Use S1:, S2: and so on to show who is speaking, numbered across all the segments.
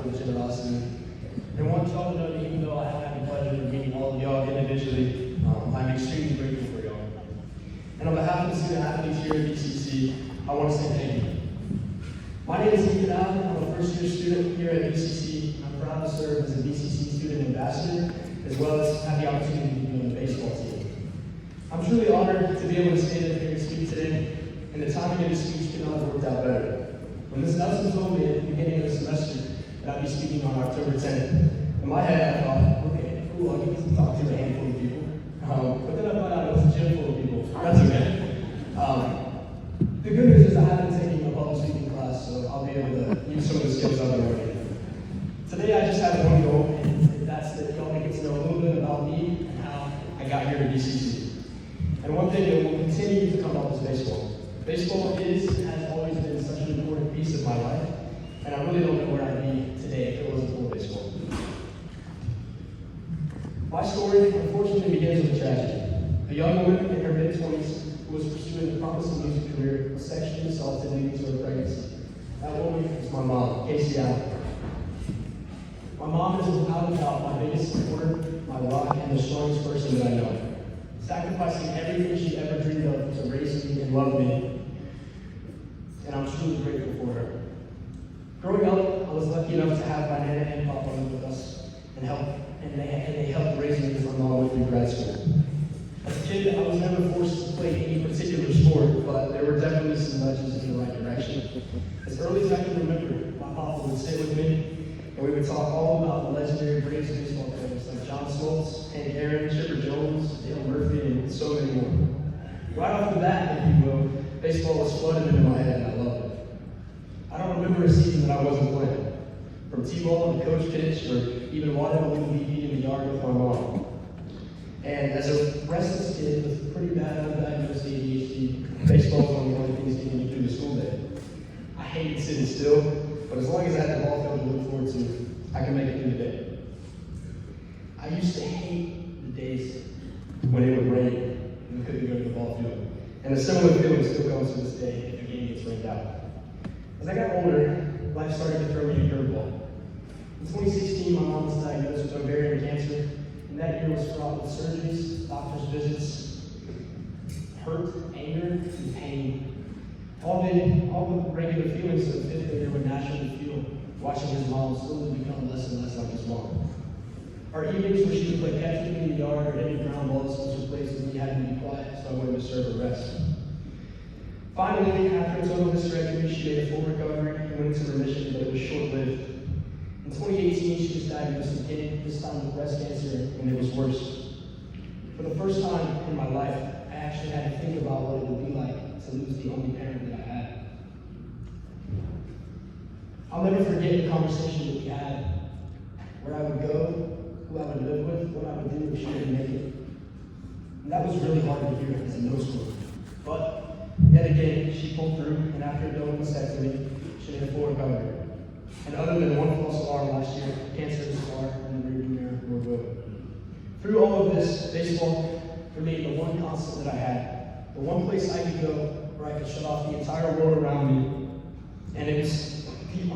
S1: for the generosity. And I want y'all to know that even though I haven't had the pleasure of meeting all of y'all individually, I'm extremely grateful for y'all. And on behalf of the student athletes here at BCC, I want to say thank you. My name is Ethan Allen. I'm a first-year student here at BCC. I'm proud to serve as a BCC student ambassador, as well as have the opportunity to be on the baseball team. I'm truly honored to be able to stand up here and speak today, and the timing of this speech could not have worked out better. When Ms. Nelson told me at the beginning of the semester that I'd be speaking on October 10th, in my head I thought, okay, cool, I'll get to talk to a handful of people. But then I found out it was a gym full of people. That's okay. The good news is I haven't taken a public speaking class, so I'll be able to use some of the skills I've been learning. Today I just have one goal, and that's that y'all get to know a little bit about me and how I got here to BCC. And one thing that will continue to come up is baseball. Baseball is and has always been such an important piece of my life, and I really don't know where I'd be today if it wasn't for baseball. My story, unfortunately, begins with a tragedy. A young woman in her mid-20s who was pursuing a promising music career was sexually assaulted leading to her pregnancy. That woman was my mom, Casey Allen. My mom is without a doubt my biggest supporter, my rock, and the strongest person that I know. Sacrificing everything she ever dreamed of to raise me and love me. And I'm truly grateful for her. Growing up, I was lucky enough to have my Nana and Papa live with us and they helped raise me as my mom went through grad school. As a kid, I was never forced to play any particular sport, but there were definitely some nudges in the right direction. As early as I can remember, my Papa would sit with me and we would talk all about the legendary Braves baseball players like John Smoltz, Hank Aaron, Chipper Jones, Dale Murphy, and so many more. Right off the bat, if you will, baseball was flooded into my head and I loved it. I don't remember a season that I wasn't playing. From T-ball to coach pitch, or even watching a little VP in the yard with my mom. And as a restless kid with pretty bad undiagnosed ADHD, baseball was one of the only things getting me through the school day. I hated sitting still, but as long as I had the ball field to look forward to, I could make it through the day. I used to hate the days when it would rain and we couldn't go to the ball field. And a similar feeling still comes to this day if the game gets rained out. As I got older, life started to throw me a curveball. In 2016, my mom was diagnosed with ovarian cancer, and that year was fraught with surgeries, doctor's visits, hurt, anger, and pain. All the regular feelings that a fifth grader would naturally feel watching his mom slowly become less and less like his mom. Our evenings where she would play catch with me in the yard or hit any ground balls, which were places we had to be quiet so I wouldn't disturb her rest. Finally, after a total hysterectomy, she made a full recovery and went into remission, but it was short-lived. In 2018, she was diagnosed again, this time with breast cancer, and it was worse. For the first time in my life, I actually had to think about what it would be like to lose the only parent that I had. I'll never forget the conversation that we had, where I would go, who I would live with, what I would do if she didn't make it. And that was really hard to hear as a middle schooler. But yet again, she pulled through, and after a double mastectomy, she made a full recovery. And other than one false alarm last year, cancer is far in the rearview mirror for good. Through all of this, baseball remained the one constant that I had, the one place I could go where I could shut off the entire world around me, and it was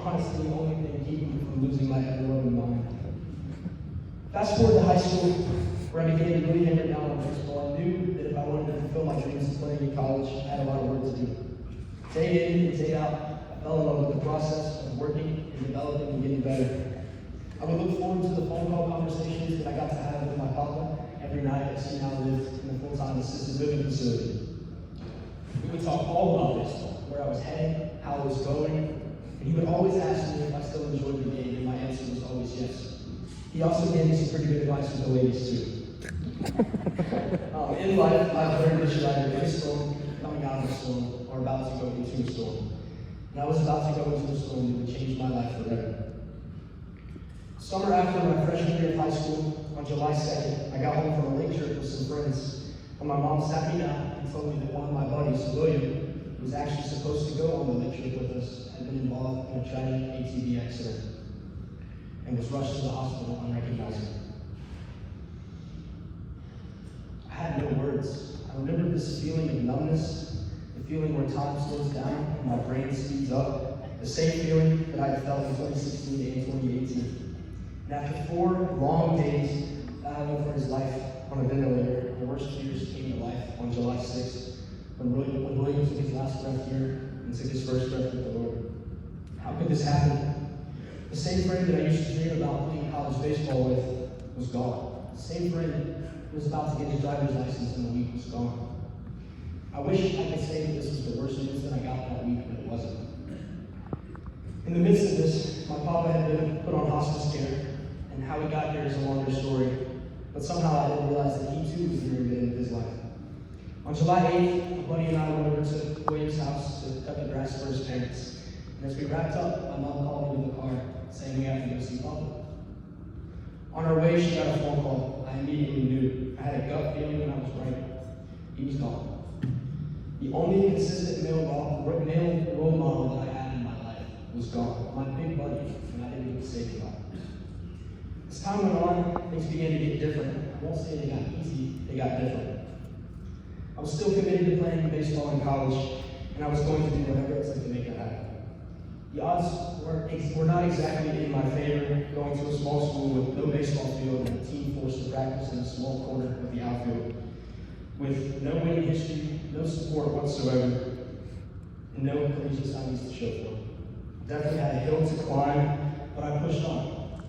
S1: honestly the only thing keeping me from losing my ever-loving mind. Fast forward to high school, where I began to really hammer down on baseball. I knew that if I wanted to fulfill my dreams of playing in college, I had a lot of work to do. Day in and day out, I fell in love with the process of working and developing and getting better. I would look forward to the phone call conversations that I got to have with my papa every night as he now lived in a full-time assisted living facility. We would talk all about baseball, where I was heading, how I was going, and he would always ask me if I still enjoyed the game, and my answer was always yes. He also gave me some pretty good advice for the ladies too. In life, I've learned that you're either in a storm, coming out of a storm, or about to go into a storm. And I was about to go into a storm that would change my life forever. Summer after my freshman year of high school, on July 2nd, I got home from a lake trip with some friends, and my mom sat me down and told me that one of my buddies, William, who was actually supposed to go on the lake trip with us, had been involved in a tragic ATV accident and was rushed to the hospital unrecognizable. I had no words. I remember this feeling of numbness, the feeling where time slows down and my brain speeds up, the same feeling that I felt in 2016 and 2018. And after 4 long days battling for his life on a ventilator, the worst fears came to life on July 6th, when William took his last breath here and took his first breath with the Lord. How could this happen? The same friend that I used to dream about playing college baseball with was gone. The same friend who was about to get his driver's license in a week was gone. I wish I could say that this was the worst news that I got that week, but it wasn't. In the midst of this, my papa had been put on hospice care, and how he got here is a longer story, but somehow I didn't realize that he too was nearing the end of his life. On July 8th, my buddy and I went over to William's house to cut the grass for his parents. And as we wrapped up, my mom called me in the car, saying we have to go see Papa. On our way, she got a phone call. I immediately knew. I had a gut feeling and I was right. He was gone. The only consistent male role model that I had in my life was gone. My big buddy, and I didn't even say goodbye. As time went on, things began to get different. I won't say they got easy, they got different. I was still committed to playing baseball in college, and I was going to do whatever it took to make that happen. The odds were not exactly in my favor, going to a small school with no baseball field and a team forced to practice in a small corner of the outfield, with no winning history, no support whatsoever, and no collegiate signings to show for it. Definitely had a hill to climb, but I pushed on.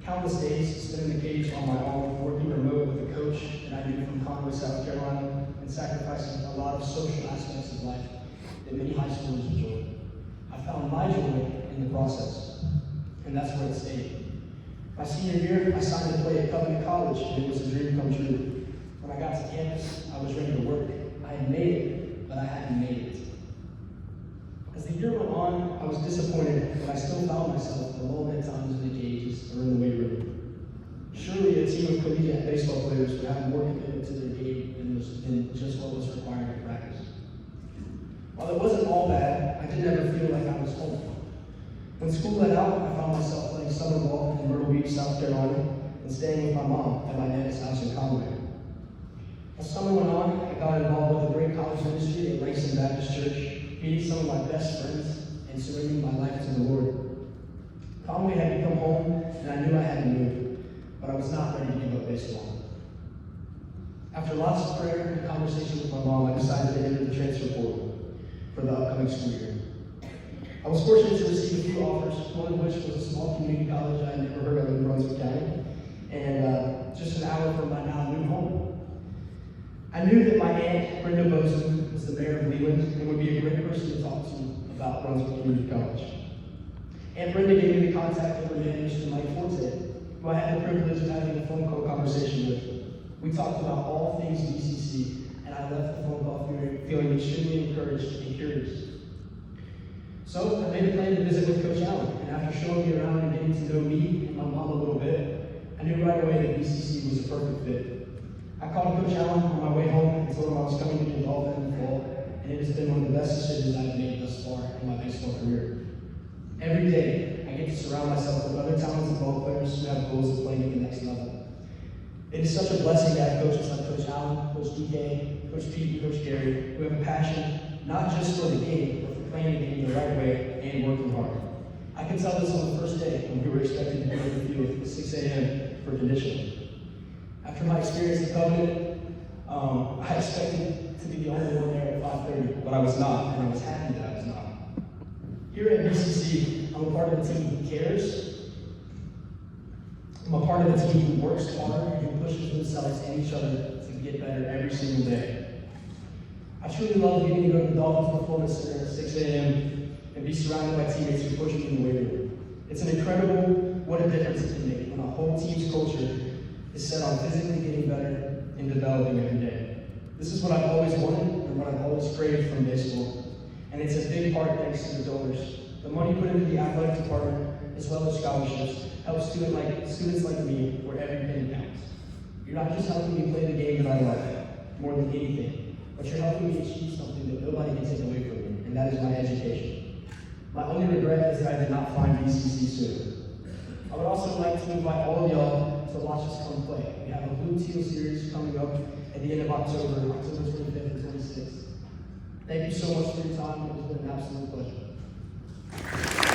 S1: Countless days spent in the cage on my own, working remote with a coach that I knew from Conway, South Carolina, and sacrificing a lot of social aspects of life that many high schoolers enjoy. I found my joy in the process, and that's where it stayed. My senior year, I signed to play at Covenant College, and it was a dream come true. When I got to campus, I was ready to work. I had made it, but I hadn't made it. As the year went on, I was disappointed, but I still found myself alone at times in the cages or in the weight room. Surely a team of collegiate baseball players would have more commitment to their game than just what was required in practice. While it wasn't all bad, I did never feel like I was home. When school let out, I found myself playing summer ball in Myrtle Beach, South Carolina, and staying with my mom at my dad's house in Conway. As summer went on, I got involved with a great college ministry at Langston Baptist Church, meeting some of my best friends and surrendering my life to the Lord. Conway had become home, and I knew I had to move, but I was not ready to give up baseball. After lots of prayer and conversation with my mom, I decided to enter the transfer portal for the upcoming school year. I was fortunate to receive a few offers, one of which was a small community college I had never heard of in Brunswick County, and just an hour from my now new home. I knew that my aunt, Brenda Bozeman, was the mayor of Leland and would be a great person to talk to about Brunswick Community College. Aunt Brenda gave me the contact of her man, Mr. Mike Forte, who I had the privilege of having a phone call conversation with. We talked about all things BCC, and I left the phone call feeling extremely encouraged and curious. So I made a plan to visit with Coach Allen, and after showing me around and getting to know me and my mom a little bit, I knew right away that BCC was a perfect fit. I called Coach Allen on my way home and told him I was coming to be involved in the fall, and it has been one of the best decisions I've made thus far in my baseball career. Every day, I get to surround myself with other talented ball players who have goals of playing at the next level. It is such a blessing to have coaches like Coach Allen, Coach DK, Coach Pete, and Coach Gary, who have a passion not just for the game, but for playing the game the right way and working hard. I can tell this on the first day when we were expected to be in the field at 6 a.m. for conditioning. After my experience at Covenant, I expected to be the only one there at 5:30, but I was not, and I was happy that I was not. Here at BCC, I'm a part of a team who cares. I'm a part of a team who works hard and who pushes themselves and each other to get better every single day. I truly love getting to go to the Dolphins Performance Center at 6 a.m. and be surrounded by teammates who push me in the weight room. It's an incredible what a difference it can make when a whole team's culture is set on physically getting better and developing every day. This is what I've always wanted and what I've always craved from baseball. And it's a big part thanks to the donors. The money put into the athletic department, as well as scholarships, helps students like me where every penny counts. You're not just helping me play the game that I love, more than anything, but you're helping me achieve something that nobody can take away from me, and that is my education. My only regret is that I did not find BCC sooner. I would also like to invite all of y'all to watch us come play. We have a Blue Teal series coming up at the end of October 25th and 26th. Thank you so much for your time. It has been an absolute pleasure.
S2: you.